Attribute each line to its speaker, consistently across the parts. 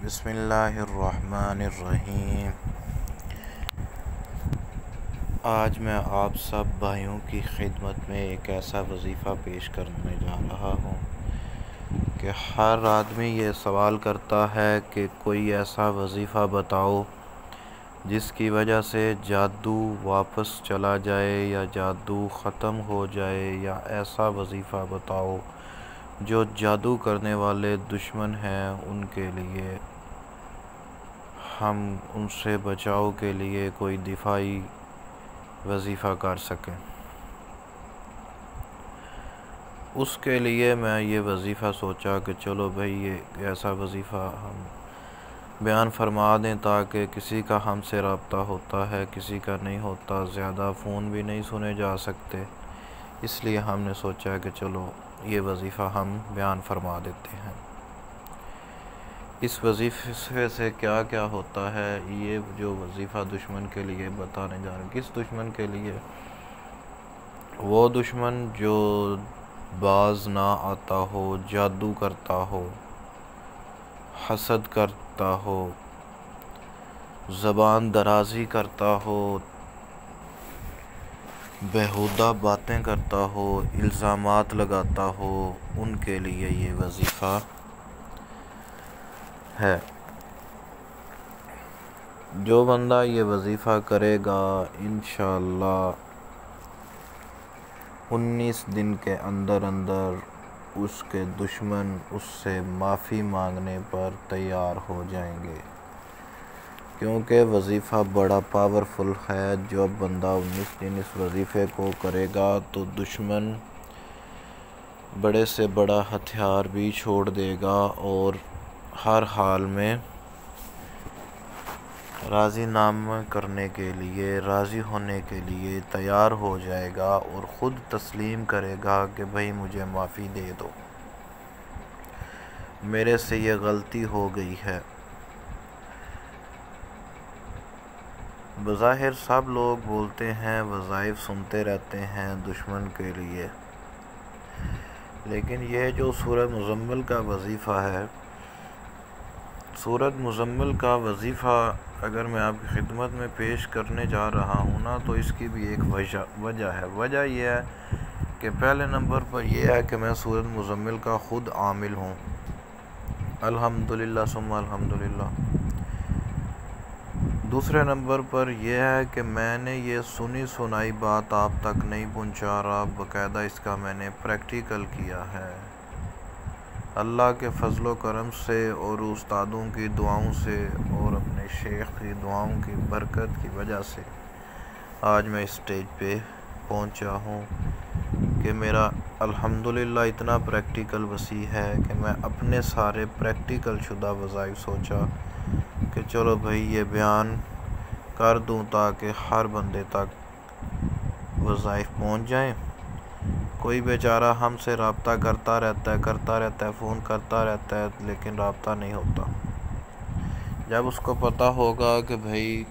Speaker 1: بسم اللہ الرحمن الرحیم۔ آج میں آپ سب بھائیوں کی خدمت میں ایک ایسا وظیفہ پیش کرنے جا رہا ہوں کہ ہر آدمی یہ سوال کرتا ہے کہ کوئی ایسا وظیفہ بتاؤ جس کی وجہ سے جادو واپس چلا جائے یا جادو ختم ہو جائے، یا ایسا وظیفہ بتاؤ جو جادو کرنے والے دشمن ہیں ان کے لیے ہم ان سے بچاؤ کے لیے کوئی دفاعی وظیفہ کر سکیں۔ اس کے لیے میں یہ وظیفہ سوچا کہ چلو بھئی یہ ایسا وظیفہ ہم بیان فرما دیں تاکہ کسی کا ہم سے رابطہ ہوتا ہے، کسی کا نہیں ہوتا، زیادہ فون بھی نہیں سنے جا سکتے، اس لیے ہم نے سوچا کہ چلو یہ وظیفہ ہم بیان فرما دیتے ہیں۔ اس وظیفے سے کیا کیا ہوتا ہے، یہ جو وظیفہ دشمن کے لیے بتانے جا رہے ہیں۔ کس دشمن کے لیے؟ وہ دشمن جو باز نہ آتا ہو، جادو کرتا ہو، حسد کرتا ہو، زبان درازی کرتا ہو، بیہودہ باتیں کرتا ہو، الزامات لگاتا ہو، ان کے لیے یہ وظیفہ ہے۔ جو بندہ یہ وظیفہ کرے گا انشاءاللہ 19 دن کے اندر اس کے دشمن اس سے معافی مانگنے پر تیار ہو جائیں گے، کیونکہ وظیفہ بڑا پاورفل ہے۔ جو بندہ 19 دن اس وظیفے کو کرے گا تو دشمن بڑے سے بڑا ہتھیار بھی چھوڑ دے گا اور ہر حال میں راضی نامہ کرنے کے لیے، راضی ہونے کے لیے تیار ہو جائے گا اور خود تسلیم کرے گا کہ بھئی مجھے معافی دے دو، میرے سے یہ غلطی ہو گئی ہے۔ بظاہر سب لوگ بولتے ہیں، وظائف سنتے رہتے ہیں دشمن کے لیے، لیکن یہ جو سورۃ مزمل کا وظیفہ ہے، سورۃ مزمل کا وظیفہ اگر میں آپ کی خدمت میں پیش کرنے جا رہا ہوں نا، تو اس کی بھی ایک وجہ ہے۔ وجہ یہ ہے کہ پہلے نمبر پر یہ ہے کہ میں سورۃ مزمل کا خود عامل ہوں، الحمدللہ ثم الحمدللہ۔ دوسرے نمبر پر یہ ہے کہ میں نے یہ سنی سنائی بات آپ تک نہیں پہنچا رہا، باقاعدہ اس کا میں نے پریکٹیکل کیا ہے۔ اللہ کے فضل و کرم سے اور استادوں کی دعاؤں سے اور اپنے شیخ کی دعاؤں کی برکت کی وجہ سے آج میں اس سٹیج پہ پہنچا ہوں کہ میرا الحمدللہ اتنا پریکٹیکل وسیع ہے کہ میں اپنے سارے پریکٹیکل شدہ وظائف سوچا کہ چلو بھئی یہ بیان کر دوں تاکہ ہر بندے تک وظائف پہنچ جائیں۔ کوئی بیچارہ ہم سے رابطہ کرتا رہتا ہے، فون کرتا رہتا ہے، لیکن رابطہ نہیں ہوتا۔ جب اس کو پتہ ہوگا کہ بھئی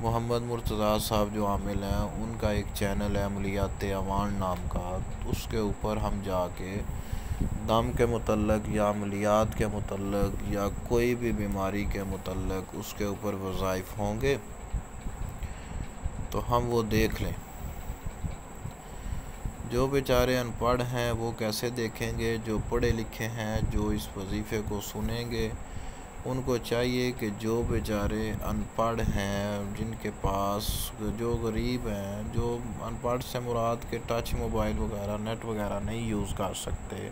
Speaker 1: محمد مرتضیٰ صاحب جو عامل ہیں ان کا ایک چینل ہے عملیات امان نام کا، اس کے اوپر ہم جا کے دم کے متعلق یا عملیات کے متعلق یا کوئی بھی بیماری کے متعلق اس کے اوپر وظائف ہوں گے تو ہم وہ دیکھ لیں۔ جو بیچارے ان پڑھ ہیں وہ کیسے دیکھیں گے؟ جو پڑھے لکھے ہیں جو اس وظیفے کو سنیں گے ان کو چاہیے کہ جو بیچارے ان پڑھ ہیں، جن کے پاس جو غریب ہیں، جو ان پڑھ سے مراد کے ٹچ موبائل وغیرہ نیٹ وغیرہ نہیں یوز کر سکتے،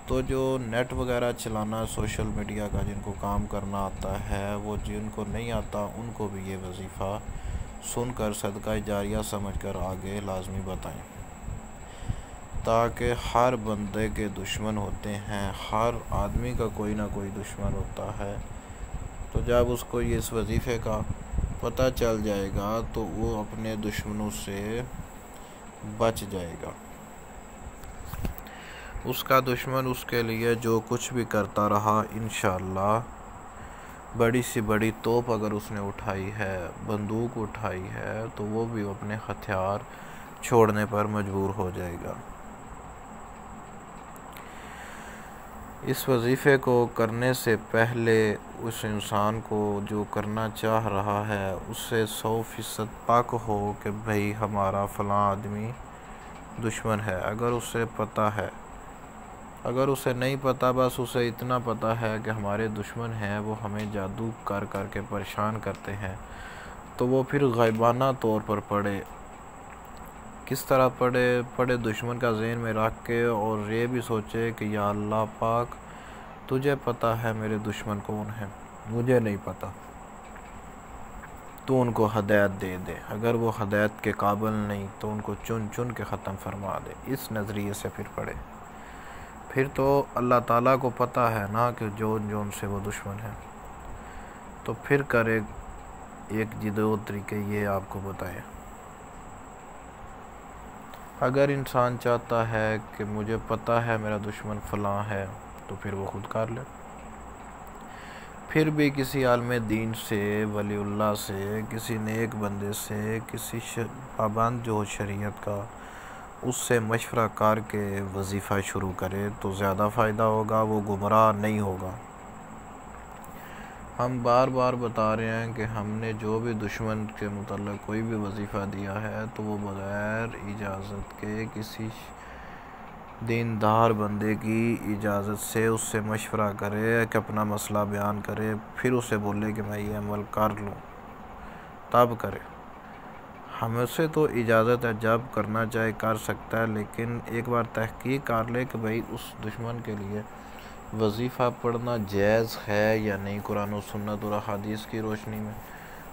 Speaker 1: تو جو نیٹ وغیرہ چلانا سوشل میڈیا کا جن کو کام کرنا آتا ہے، وہ جن کو نہیں آتا ان کو بھی یہ وظیفہ سن کر صدقہ جاریہ سمجھ کر آگے لازمی بتائیں، تاکہ ہر بندے کے دشمن ہوتے ہیں، ہر آدمی کا کوئی نہ کوئی دشمن ہوتا ہے، تو جب اس کو اس وظیفے کا پتہ چل جائے گا تو وہ اپنے دشمنوں سے بچ جائے گا۔ اس کا دشمن اس کے لیے جو کچھ بھی کرتا رہا، انشاءاللہ بڑی سی بڑی توپ اگر اس نے اٹھائی ہے، بندوق اٹھائی ہے، تو وہ بھی اپنے ہتھیار چھوڑنے پر مجبور ہو جائے گا۔ اس وظیفے کو کرنے سے پہلے اس انسان کو جو کرنا چاہ رہا ہے اس سے 100% پاک ہو کہ بھئی ہمارا فلاں آدمی دشمن ہے، اگر اسے پتہ ہے۔ اگر اسے نہیں پتہ، بس اسے اتنا پتہ ہے کہ ہمارے دشمن ہیں، وہ ہمیں جادو کر کر کے پریشان کرتے ہیں، تو وہ پھر غائبانہ طور پر پڑھے۔ کس طرح پڑھے دشمن کا ذہن میں رکھ کے، اور یہ بھی سوچے کہ یا اللہ پاک تجھے پتہ ہے میرے دشمن کون ہیں، مجھے نہیں پتہ، تو ان کو ہدایت دے دے، اگر وہ ہدایت کے قابل نہیں تو ان کو چن چن کے ختم فرما دے۔ اس نظریے سے پھر پڑھے۔ پھر تو اللہ تعالیٰ کو پتہ ہے نا کہ جون سے وہ دشمن ہے، تو پھر کرے ایک دو طریقے یہ آپ کو بتائے۔ اگر انسان چاہتا ہے کہ مجھے پتہ ہے میرا دشمن فلاں ہے، تو پھر وہ خود کر لے۔ پھر بھی کسی عالم دین سے، ولی اللہ سے، کسی نیک بندے سے، کسی پابند جو ہو شریعت کا، اس سے مشورہ کر کے وظیفہ شروع کرے تو زیادہ فائدہ ہوگا، وہ گمراہ نہیں ہوگا۔ ہم بار بار بتا رہے ہیں کہ ہم نے جو بھی دشمن کے متعلق کوئی بھی وظیفہ دیا ہے تو وہ بغیر اجازت کے، کسی دیندار بندے کی اجازت سے اس سے مشورہ کرے، کہ اپنا مسئلہ بیان کرے، پھر اسے بولے کہ میں یہ عمل کر لوں، تب کرے۔ ہمیں سے تو اجازت ہے، جب کرنا چاہے کر سکتا ہے، لیکن ایک بار تحقیق کر لے کہ بھئی اس دشمن کے لیے وظیفہ پڑھنا جائز ہے یا نہیں، قرآن و سنت اور احادیث کی روشنی میں۔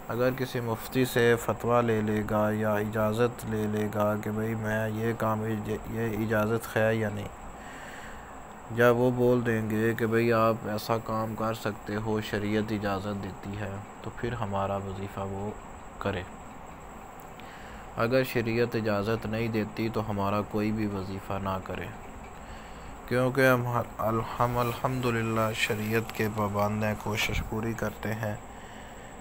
Speaker 1: اگر کسی مفتی سے فتویٰ لے لے گا یا اجازت لے لے گا کہ بھئی میں یہ کام، یہ اجازت ہے یا نہیں، جب وہ بول دیں گے کہ بھئی آپ ایسا کام کر سکتے ہو، شریعت اجازت دیتی ہے، تو پھر ہمارا وظیفہ وہ کرے۔ اگر شریعت اجازت نہیں دیتی تو ہمارا کوئی بھی وظیفہ نہ کرے، کیونکہ ہم الحمدللہ شریعت کے پابند ہیں، کوشش پوری کرتے ہیں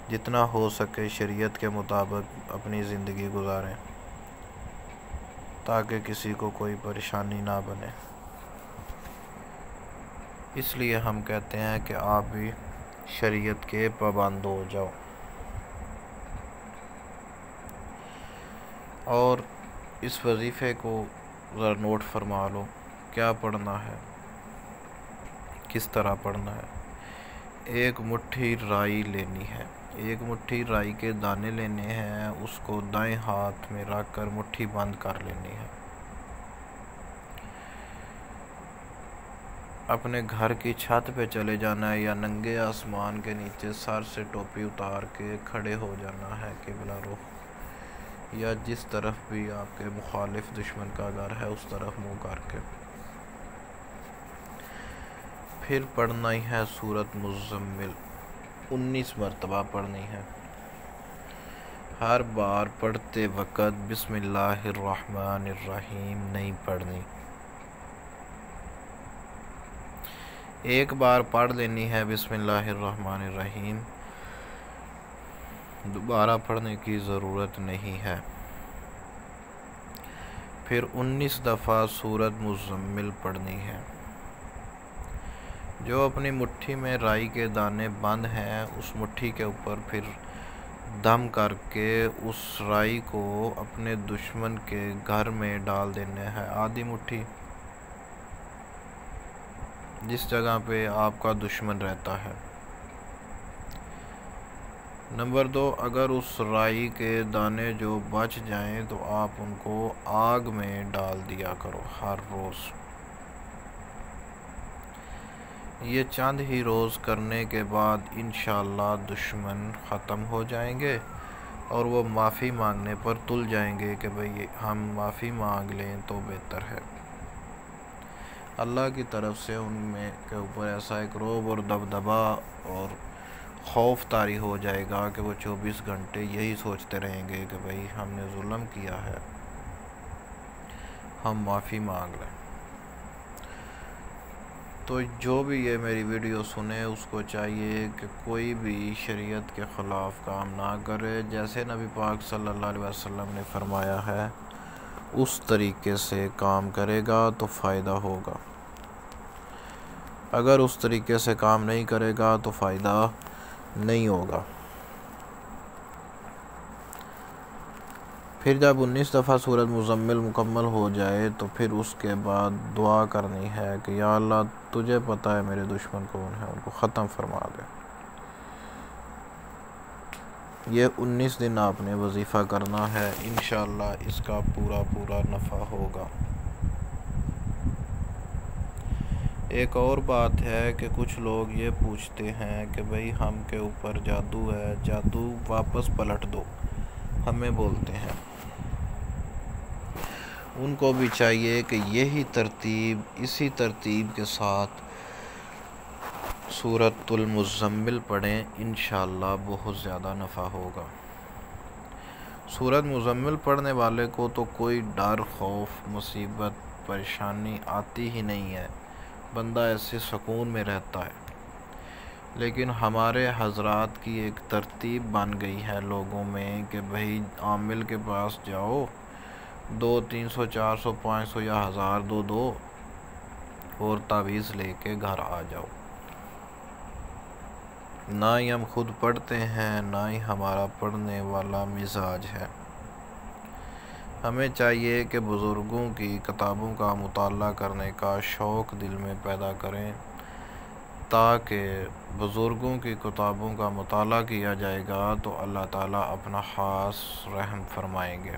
Speaker 1: جتنا ہو سکے شریعت کے مطابق اپنی زندگی گزاریں، تاکہ کسی کو کوئی پریشانی نہ بنے۔ اس لیے ہم کہتے ہیں کہ آپ بھی شریعت کے پابند ہو جاؤ۔ اور اس وظیفے کو ذرا نوٹ فرما لو، کیا پڑھنا ہے، کس طرح پڑھنا ہے۔ ایک مٹھی رائی لینی ہے، ایک مٹھی رائی کے دانے لینے ہیں، اس کو دائیں ہاتھ میں رکھ کر مٹھی بند کر لینی ہے۔ اپنے گھر کی چھت پہ چلے جانا ہے یا ننگے آسمان کے نیچے سر سے ٹوپی اتار کے کھڑے ہو جانا ہے قبلہ رخ، یا جس طرف بھی آپ کے مخالف دشمن کا گھر ہے اس طرف منہ کر کے۔ پھر پڑھنا ہی ہے سورۃ مزمل، 19 مرتبہ پڑھنی ہے۔ ہر بار پڑھتے وقت بسم اللہ الرحمن الرحیم نہیں پڑھنی، ایک بار پڑھ لینی ہے بسم اللہ الرحمن الرحیم، دوبارہ پڑھنے کی ضرورت نہیں ہے۔ پھر 19 دفعہ سورۃ مزمل پڑھنی ہے۔ جو اپنی مٹھی میں رائی کے دانے بند ہیں، اس مٹھی کے اوپر پھر دم کر کے اس رائی کو اپنے دشمن کے گھر میں ڈال دینے ہے، آدھی مٹھی، جس جگہ پہ آپ کا دشمن رہتا ہے۔ نمبر 2، اگر اس رائی کے دانے جو بچ جائیں تو آپ ان کو آگ میں ڈال دیا کرو ہر روز۔ یہ چند ہی روز کرنے کے بعد انشاءاللہ دشمن ختم ہو جائیں گے، اور وہ معافی مانگنے پر تل جائیں گے کہ بھئی ہم معافی مانگ لیں تو بہتر ہے۔ اللہ کی طرف سے ان میں کے اوپر ایسا ایک رعب اور دبدبا اور خوف طاری ہو جائے گا کہ وہ 24 گھنٹے یہی سوچتے رہیں گے کہ بھئی ہم نے ظلم کیا ہے، ہم معافی مانگ لیں۔ تو جو بھی یہ میری ویڈیو سنے اس کو چاہیے کہ کوئی بھی شریعت کے خلاف کام نہ کرے، جیسے نبی پاک صلی اللہ علیہ وسلم نے فرمایا ہے اس طریقے سے کام کرے گا تو فائدہ ہوگا۔ اگر اس طریقے سے کام نہیں کرے گا تو فائدہ نہیں ہوگا۔ پھر جب 19 دفعہ سورۃ مزمل مکمل ہو جائے تو پھر اس کے بعد دعا کرنی ہے کہ یا اللہ تجھے پتہ ہے میرے دشمن کون ہیں، ان کو ختم فرما دے۔ یہ 19 دن آپ نے وظیفہ کرنا ہے، انشاءاللہ اس کا پورا نفع ہوگا۔ ایک اور بات ہے کہ کچھ لوگ یہ پوچھتے ہیں کہ بھئی ہم کے اوپر جادو ہے، جادو واپس پلٹ دو، ہمیں بولتے ہیں۔ ان کو بھی چاہیے کہ اسی ترتیب کے ساتھ سورۃ المزمل پڑھیں، انشاءاللہ بہت زیادہ نفع ہوگا۔ سورۃ مزمل پڑھنے والے کو تو کوئی ڈر، خوف، مصیبت، پریشانی آتی ہی نہیں ہے، بندہ ایسے سکون میں رہتا ہے۔ لیکن ہمارے حضرات کی ایک ترتیب بن گئی ہے لوگوں میں کہ بھئی عامل کے پاس جاؤ، 200، 300، 400، 500 یا 1000 دو اور تعویذ لے کے گھر آ جاؤ۔ نہ ہی ہم خود پڑھتے ہیں، نہ ہی ہمارا پڑھنے والا مزاج ہے۔ ہمیں چاہیے کہ بزرگوں کی کتابوں کا مطالعہ کرنے کا شوق دل میں پیدا کریں، تاکہ بزرگوں کی کتابوں کا مطالعہ کیا جائے گا تو اللہ تعالیٰ اپنا خاص رحم فرمائیں گے۔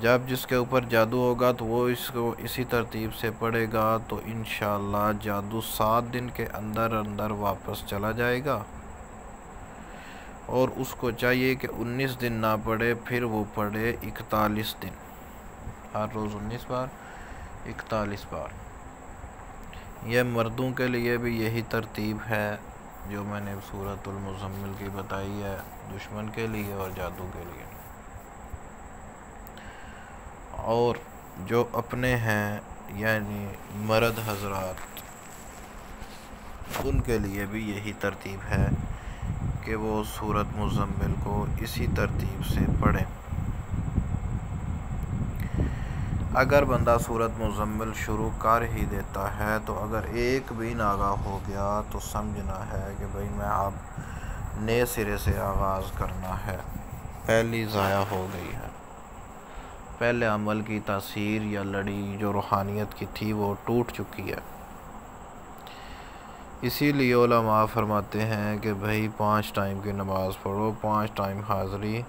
Speaker 1: جب جس کے اوپر جادو ہوگا تو وہ اس کو اسی ترتیب سے پڑھے گا تو انشاءاللہ جادو 7 دن کے اندر واپس چلا جائے گا، اور اس کو چاہیے کہ 19 دن نہ پڑھے، پھر وہ پڑھے 41 دن، ہر روز 19 بار، 41 بار۔ یہ مردوں کے لیے بھی یہی ترتیب ہے جو میں نے سورۃ المزمل کی بتائی ہے، دشمن کے لیے اور جادو کے لیے۔ اور جو اپنے ہیں یعنی مرد حضرات، ان کے لیے بھی یہی ترتیب ہے کہ وہ سورۃ مزمل کو اسی ترتیب سے پڑھیں۔ اگر بندہ سورۃ مزمل شروع کر ہی دیتا ہے تو اگر ایک بھی ناغہ ہو گیا تو سمجھنا ہے کہ بھئی میں اب نئے سرے سے آغاز کرنا ہے، پہلی ضائع ہو گئی ہے، پہلے عمل کی تاثیر یا لڑی جو روحانیت کی تھی وہ ٹوٹ چکی ہے۔ اسی لیے علماء فرماتے ہیں کہ بھئی 5 ٹائم کی نماز پڑھو، 5 ٹائم حاضری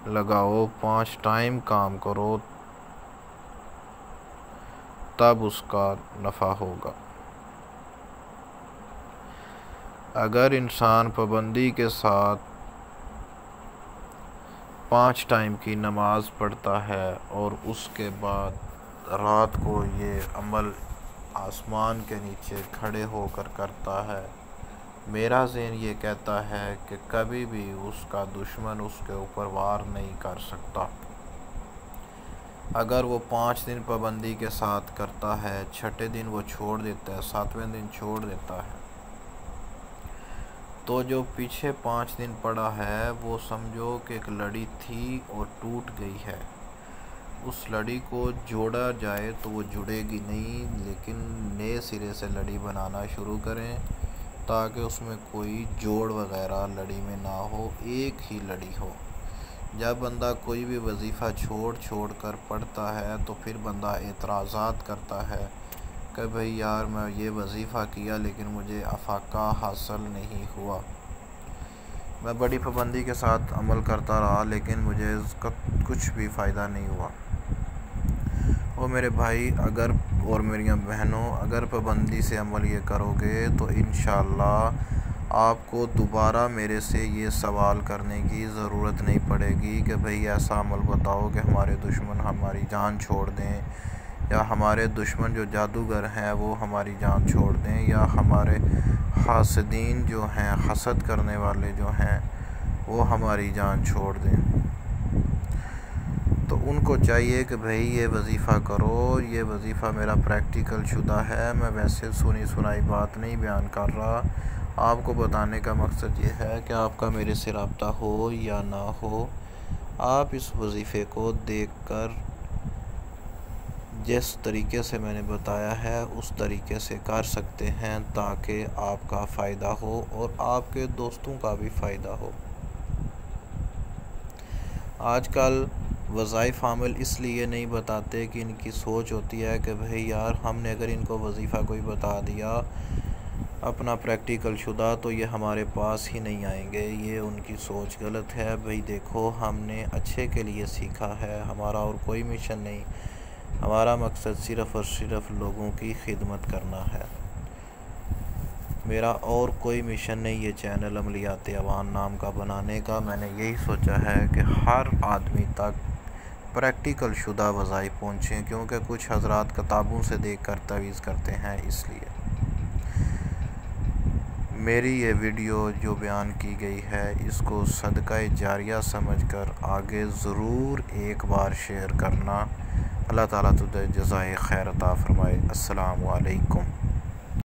Speaker 1: لگاؤ، 5 ٹائم کام کرو، تب اس کا نفع ہوگا۔ اگر انسان پابندی کے ساتھ 5 ٹائم کی نماز پڑھتا ہے اور اس کے بعد رات کو یہ عمل آسمان کے نیچے کھڑے ہو کر کرتا ہے، میرا ذہن یہ کہتا ہے کہ کبھی بھی اس کا دشمن اس کے اوپر وار نہیں کر سکتا۔ اگر وہ 5 دن پابندی کے ساتھ کرتا ہے، 6 دن وہ چھوڑ دیتا ہے، 7ویں دن چھوڑ دیتا ہے، تو جو پیچھے 5 دن پڑا ہے وہ سمجھو کہ ایک لڑی تھی اور ٹوٹ گئی ہے، اس لڑی کو جوڑا جائے تو وہ جڑے گی نہیں، لیکن نئے سرے سے لڑی بنانا شروع کریں تاکہ اس میں کوئی جوڑ وغیرہ لڑی میں نہ ہو، ایک ہی لڑی ہو۔ جب بندہ کوئی بھی وظیفہ چھوڑ کر پڑھتا ہے تو پھر بندہ اعتراضات کرتا ہے کہ بھئی یار میں یہ وظیفہ کیا لیکن مجھے افاقہ حاصل نہیں ہوا، میں بڑی پابندی کے ساتھ عمل کرتا رہا لیکن مجھے اس کا کچھ بھی فائدہ نہیں ہوا۔ اور میرے بھائی اور میری بہنوں، اگر پابندی سے عمل یہ کرو گے تو انشاءاللہ آپ کو دوبارہ میرے سے یہ سوال کرنے کی ضرورت نہیں پڑے گی کہ بھئی ایسا عمل بتاؤ کہ ہمارے دشمن ہماری جان چھوڑ دیں، یا ہمارے دشمن جو جادوگر ہیں وہ ہماری جان چھوڑ دیں، یا ہمارے حاسدین جو ہیں، حسد کرنے والے جو ہیں وہ ہماری جان چھوڑ دیں۔ تو ان کو چاہیے کہ بھئی یہ وظیفہ کرو، یہ وظیفہ میرا پریکٹیکل شدہ ہے، میں ویسے سنی سنائی بات نہیں بیان کر رہا، آپ کو بتانے کا مقصد یہ ہے کہ آپ کا میرے سے رابطہ ہو یا نہ ہو، آپ اس وظیفے کو دیکھ کر جس طریقے سے میں نے بتایا ہے اس طریقے سے کر سکتے ہیں تاکہ آپ کا فائدہ ہو اور آپ کے دوستوں کا بھی فائدہ ہو۔ آج کل وظائف عامل اس لیے نہیں بتاتے کہ ان کی سوچ ہوتی ہے کہ بھئی یار ہم نے اگر ان کو وظیفہ کوئی بتا دیا اپنا پریکٹیکل شدہ تو یہ ہمارے پاس ہی نہیں آئیں گے۔ یہ ان کی سوچ غلط ہے۔ بھئی دیکھو ہم نے اچھے کے لیے سیکھا ہے، ہمارا اور کوئی مشن نہیں، ہمارا مقصد صرف اور صرف لوگوں کی خدمت کرنا ہے۔ میرا اور کوئی مشن نہیں یہ چینل عملیات عوان نام کا بنانے کا۔ میں نے یہی سوچا ہے کہ ہر آدمی تک پریکٹیکل شدہ وظائف پہنچیں، کیونکہ کچھ حضرات کتابوں سے دیکھ کر تعویذ کرتے ہیں۔ اس لیے میری یہ ویڈیو جو بیان کی گئی ہے اس کو صدقہ جاریہ سمجھ کر آگے ضرور ایک بار شیئر کرنا۔ اللہ تعالیٰ تجھے جزائے خیر عطا فرمائے۔ السلام علیکم۔